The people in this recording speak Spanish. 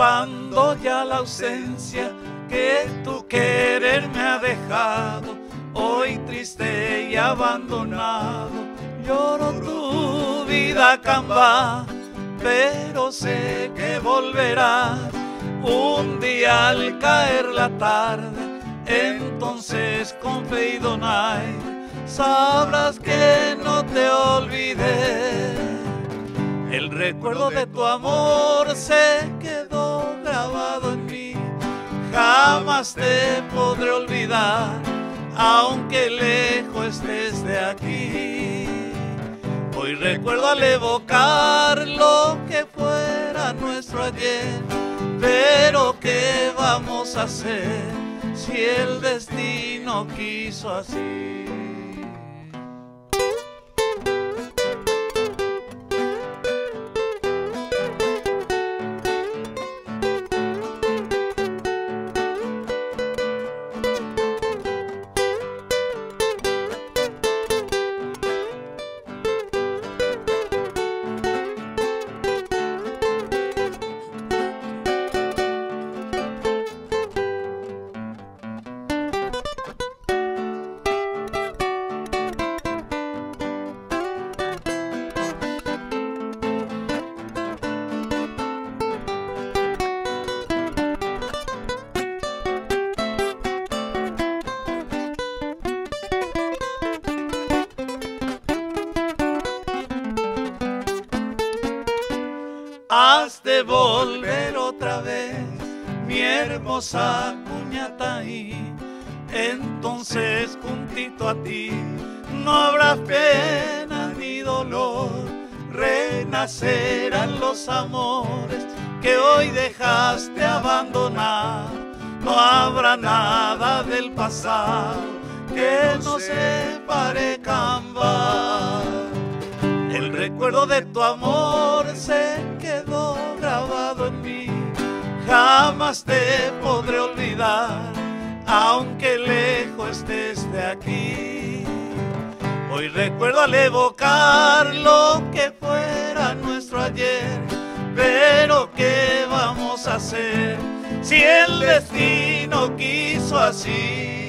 palpando ya la ausencia que tu querer me ha dejado. Hoy triste y abandonado, lloro tu vida camba, pero sé que volverás un día al caer la tarde. Entonces con fe y donaire sabrás que no te olvidé. El recuerdo de tu amor se quedó grabado en mí, jamás te podré olvidar, aunque lejos estés de aquí. Hoy recuerdo al evocar lo que fuera nuestro ayer, pero ¿qué vamos a hacer si el destino quiso así? Has de volver otra vez, mi hermosa Cuñataí. Entonces juntito a ti no habrá pena ni dolor, renacerán los amores que hoy dejaste abandonar. No habrá nada del pasado que nos separe camba. El recuerdo de tu amor se quedó grabado en mí, jamás te podré olvidar, aunque lejos estés de aquí. Hoy recuerdo al evocar lo que fuera nuestro ayer, pero ¿qué vamos a hacer si el destino quiso así?